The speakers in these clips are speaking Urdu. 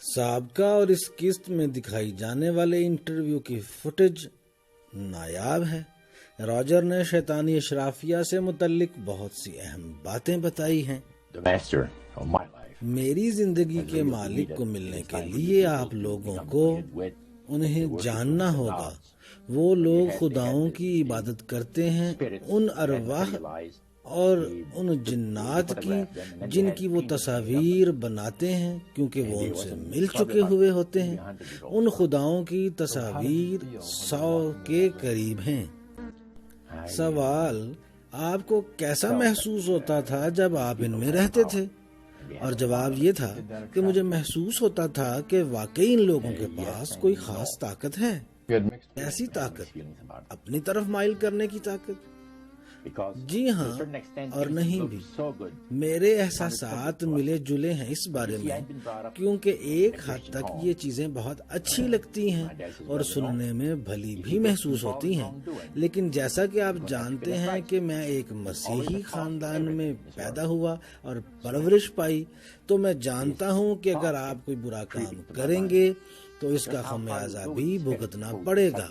سابقہ اور اس قسط میں دکھائی جانے والے انٹرویو کی فوٹیج نایاب ہے۔ راجر نے شیطانی اشرافیہ سے متعلق بہت سی اہم باتیں بتائی ہیں۔ میری زندگی کے مالک کو ملنے کے لیے آپ لوگوں کو انہیں جاننا ہوگا۔ وہ لوگ خداؤں کی عبادت کرتے ہیں، ان ارواح اور ان جنات کی جن کی وہ تصاویر بناتے ہیں، کیونکہ وہ ان سے مل چکے ہوئے ہوتے ہیں۔ ان خداؤں کی تصاویر 100 کے قریب ہیں۔ سوال: آپ کو کیسا محسوس ہوتا تھا جب آپ ان میں رہتے تھے؟ اور جواب یہ تھا کہ مجھے محسوس ہوتا تھا کہ واقعی ان لوگوں کے پاس کوئی خاص طاقت ہے۔ ایسی طاقت، اپنی طرف مائل کرنے کی طاقت؟ جی ہاں اور نہیں بھی۔ میرے احساسات ملے جلے ہیں اس بارے میں، کیونکہ ایک حد تک یہ چیزیں بہت اچھی لگتی ہیں اور سننے میں بھلی بھی محسوس ہوتی ہیں، لیکن جیسا کہ آپ جانتے ہیں کہ میں ایک مسیحی خاندان میں پیدا ہوا اور پرورش پائی، تو میں جانتا ہوں کہ اگر آپ کوئی برا کام کریں گے تو اس کا خمیازہ بھی بھگتنا پڑے گا۔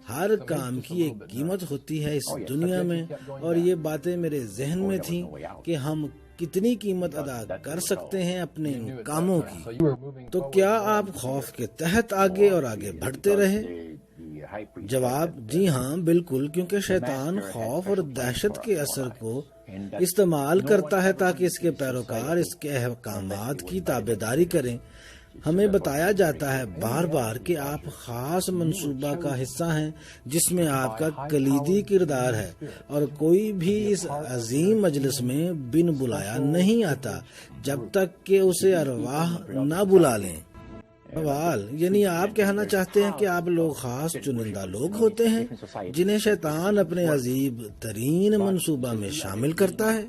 ہر کام کی ایک قیمت ہوتی ہے اس دنیا میں، اور یہ باتیں میرے ذہن میں تھیں کہ ہم کتنی قیمت ادا کر سکتے ہیں اپنے ان کاموں کی۔ تو کیا آپ خوف کے تحت آگے اور آگے بڑھتے رہے؟ جواب: جی ہاں بالکل، کیونکہ شیطان خوف اور دہشت کے اثر کو استعمال کرتا ہے تاکہ اس کے پیروکار اس کے احکامات کی تابعداری کریں۔ ہمیں بتایا جاتا ہے بار بار کہ آپ خاص منصوبہ کا حصہ ہیں جس میں آپ کا کلیدی کردار ہے، اور کوئی بھی اس عظیم مجلس میں بن بلایا نہیں آتا جب تک کہ اسے ارواح نہ بلا لیں۔ سوال: یعنی آپ کہنا چاہتے ہیں کہ آپ لوگ خاص چنندہ لوگ ہوتے ہیں جنہیں شیطان اپنے عجیب ترین منصوبہ میں شامل کرتا ہے؟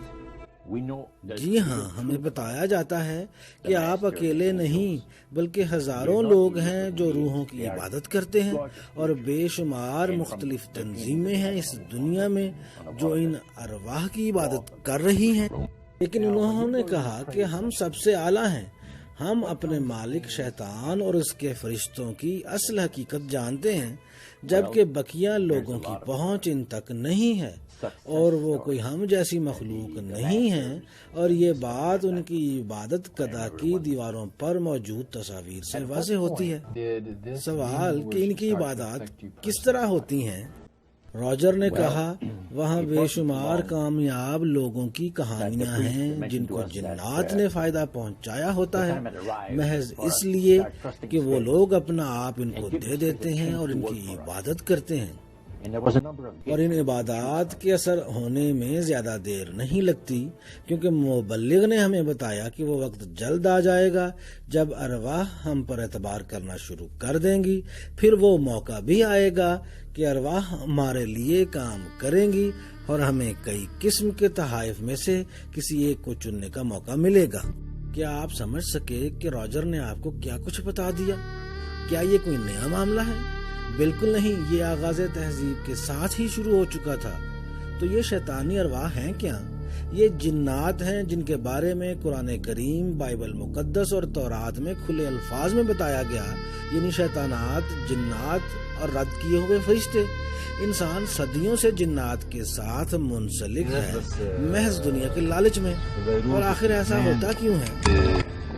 جی ہاں، ہمیں بتایا جاتا ہے کہ آپ اکیلے نہیں بلکہ ہزاروں لوگ ہیں جو روحوں کی عبادت کرتے ہیں، اور بے شمار مختلف تنظیمیں ہیں اس دنیا میں جو ان ارواح کی عبادت کر رہی ہیں، لیکن انہوں نے کہا کہ ہم سب سے اعلیٰ ہیں۔ ہم اپنے مالک شیطان اور اس کے فرشتوں کی اصل حقیقت جانتے ہیں، جبکہ بقیہ لوگوں کی پہنچ ان تک نہیں ہے، اور وہ کوئی ہم جیسی مخلوق نہیں ہیں، اور یہ بات ان کی عبادت قدا کی دیواروں پر موجود تصاویر سے واضح ہوتی ہے۔ سوال: کہ ان کی عبادات کس طرح ہوتی ہیں؟ راجر نے کہا، وہاں بے شمار کامیاب لوگوں کی کہانیاں ہیں جن کو جنات نے فائدہ پہنچایا ہوتا ہے، محض اس لیے کہ وہ لوگ اپنا آپ ان کو دے دیتے ہیں اور ان کی عبادت کرتے ہیں، اور ان عبادات کے اثر ہونے میں زیادہ دیر نہیں لگتی، کیونکہ مبلغ نے ہمیں بتایا کہ وہ وقت جلد آ جائے گا جب ارواح ہم پر اعتبار کرنا شروع کر دیں گی۔ پھر وہ موقع بھی آئے گا کہ ارواح ہمارے لیے کام کریں گی، اور ہمیں کئی قسم کے تحائف میں سے کسی ایک کو چننے کا موقع ملے گا۔ کیا آپ سمجھ سکے کہ راجر نے آپ کو کیا کچھ بتا دیا؟ کیا یہ کوئی نیا معاملہ ہے؟ بالکل نہیں، یہ آغاز تہذیب کے ساتھ ہی شروع ہو چکا تھا۔ تو یہ شیطانی ارواح ہیں کیا؟ یہ جنات ہیں جن کے بارے میں قرآن کریم، بائبل مقدس اور تورات میں کھلے الفاظ میں بتایا گیا، یعنی شیطانات، جنات اور رد کیے ہوئے فرشتے۔ انسان صدیوں سے جنات کے ساتھ منسلک ہے، محض دنیا کے لالچ میں، اور آخر ایسا ہوتا کیوں ہے؟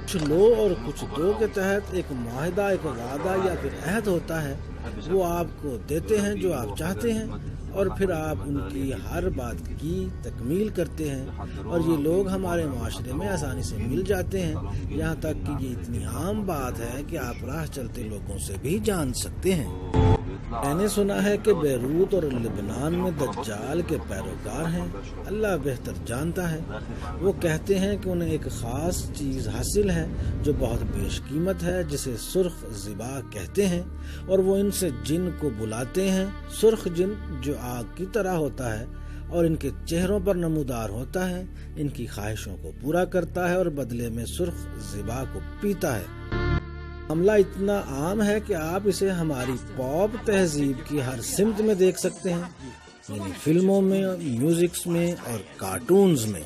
کچھ لو اور کچھ دو کے تحت ایک معاہدہ، ایک وعدہ یا پھر عہد ہوتا ہے۔ وہ آپ کو دیتے ہیں جو آپ چاہتے ہیں، اور پھر آپ ان کی ہر بات کی تکمیل کرتے ہیں، اور یہ لوگ ہمارے معاشرے میں آسانی سے مل جاتے ہیں، یہاں تک کہ یہ اتنی عام بات ہے کہ آپ راہ چلتے لوگوں سے بھی جان سکتے ہیں۔ میں نے سنا ہے کہ بیروت اور لبنان میں دجال کے پیروکار ہیں، اللہ بہتر جانتا ہے۔ وہ کہتے ہیں کہ انہیں ایک خاص چیز حاصل ہے جو بہت بیش قیمت ہے، جسے سرخ زبا کہتے ہیں، اور وہ ان سے جن کو بلاتے ہیں، سرخ جن جو آگ کی طرح ہوتا ہے اور ان کے چہروں پر نمودار ہوتا ہے، ان کی خواہشوں کو پورا کرتا ہے اور بدلے میں سرخ زبا کو پیتا ہے۔ معاملہ اتنا عام ہے کہ آپ اسے ہماری پاپ تہذیب کی ہر سمت میں دیکھ سکتے ہیں، یعنی فلموں میں، میوزکس میں اور کارٹونز میں۔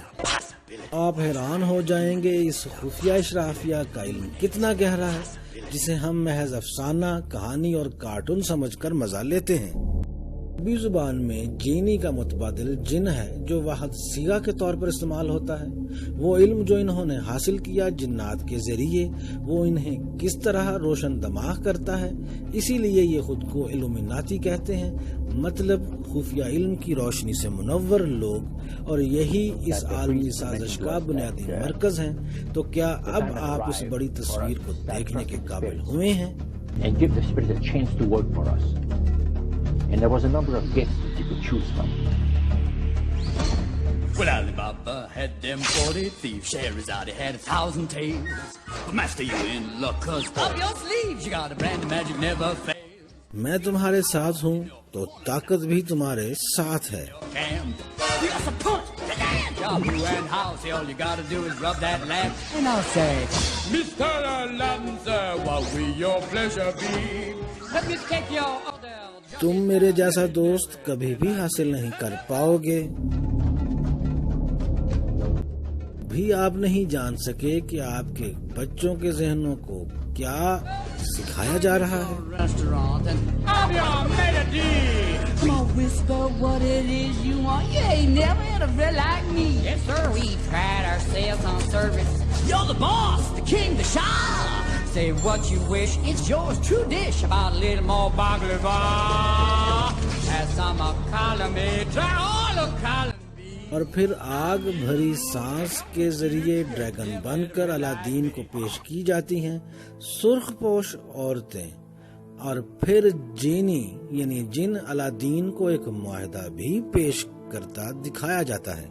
آپ حیران ہو جائیں گے اس خفیہ اشرافیہ کا علم کتنا گہرا ہے، جسے ہم محض افسانہ، کہانی اور کارٹون سمجھ کر مزہ لیتے ہیں۔ عربی زبان میں جینی کا متبادل جن ہے، جو واحد صیغہ کے طور پر استعمال ہوتا ہے۔ وہ علم جو انہوں نے حاصل کیا جنات کے ذریعے، وہ انہیں کس طرح روشن دماغ کرتا ہے، اسی لیے یہ خود کو علومناتی کہتے ہیں، مطلب خفیہ علم کی روشنی سے منور لوگ، اور یہی اس عالمی سازش کا بنیادی مرکز ہیں۔ تو کیا اب آپ اس بڑی تصویر کو دیکھنے کے قابل ہوئے ہیں؟ And there was a number of gifts that you could choose from. Well, Alibaba had them 40 thieves, Sherazade had 1,000 tales. But master, you in luck, 'cause up your sleeves you got a brand of magic never fails. میں تمہارے ساتھ ہوں تو طاقت بھی تمہارے saath hai. You got some punch, job you and house, all you gotta do is rub that lamp, and I'll say, Mr. Aladdin, sir, what will your pleasure be? Let me take your order. تم میرے جیسا دوست کبھی بھی حاصل نہیں کر پاؤ گے۔ بھی آپ نہیں جان سکے کہ آپ کے بچوں کے ذہنوں کو کیا سکھایا جا رہا ہے۔ Come on, whisper what it is you want. You ain't never had a friend like me. Yes, sir. We pride ourselves on service. You're the boss, the king, the shah. Say what you wish, it's yours, true dish. About a little more baklava. Have some of column A, try all of column B. اور پھر آگ بھری سانس کے ذریعے ڈریگن بن کر الادین کو پیش کی جاتی ہیں سرخ پوش عورتیں، اور پھر جینی یعنی جن الادین کو ایک معاہدہ بھی پیش کرتا دکھایا جاتا ہے۔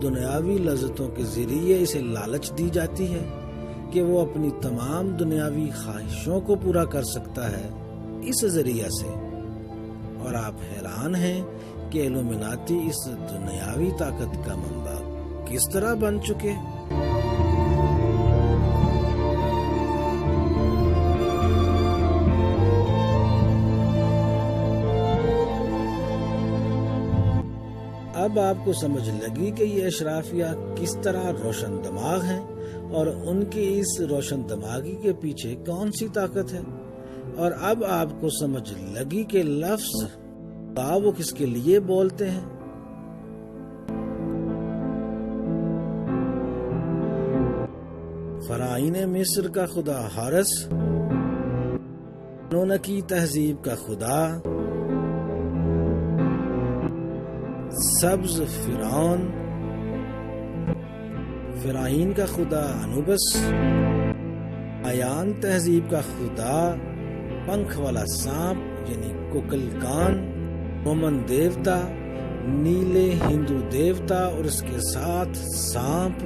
دنیاوی لذتوں کے ذریعے اسے لالچ دی جاتی ہے کہ وہ اپنی تمام دنیاوی خواہشوں کو پورا کر سکتا ہے اس ذریعہ سے، اور آپ حیران ہیں کہ علومناتی اس دنیاوی طاقت کا منبع کس طرح بن چکے۔ اب آپ کو سمجھ لگی کہ یہ اشرافیہ کس طرح روشن دماغ ہیں، اور ان کی اس روشن دماغی کے پیچھے کون سی طاقت ہے، اور اب آپ کو سمجھ لگی کہ لفظ وہ کس کے لیے بولتے ہیں۔ فرعون مصر کا خدا حارس، نونکی تہذیب کا خدا سبز فرعون، فرعون کا خدا انوبس، آیان تہذیب کا خدا پنکھ والا سانپ یعنی کوکلکان، رومن دیوتا، نیلے ہندو دیوتا اور اس کے ساتھ سانپ،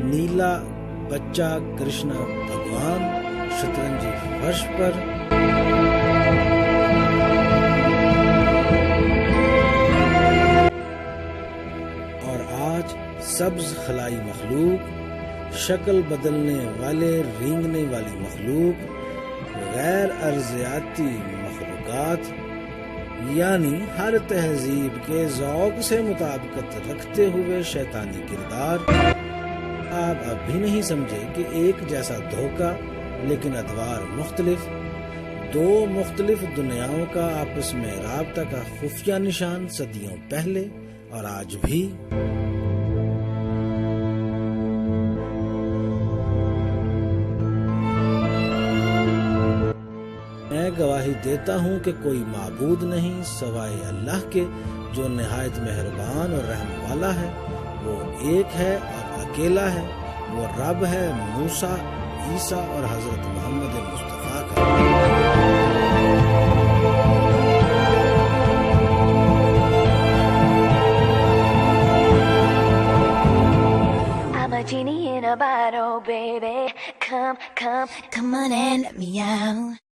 نیلا بچہ کرشنا بھگوان شطرنجی فرش پر، سبز خلائی مخلوق، شکل بدلنے والے رینگنے والی مخلوق، غیر ارضیاتی مخلوقات، یعنی ہر تہذیب کے ذوق سے مطابقت رکھتے ہوئے شیطانی کردار۔ آپ اب بھی نہیں سمجھے کہ ایک جیسا دھوکہ لیکن ادوار مختلف، دو مختلف دنیاؤں کا آپس میں رابطہ کا خفیہ نشان صدیوں پہلے اور آج بھی۔ میں گواہی دیتا ہوں کہ کوئی معبود نہیں سوائے اللہ کے، جو نہایت مہربان اور رحم والا ہے۔ وہ ایک ہے اور اکیلا ہے، وہ رب ہے موسیٰ، عیسیٰ اور حضرت محمد مصطفیٰ کا۔ I'm a genie in a bottle, baby. Come on and let me out.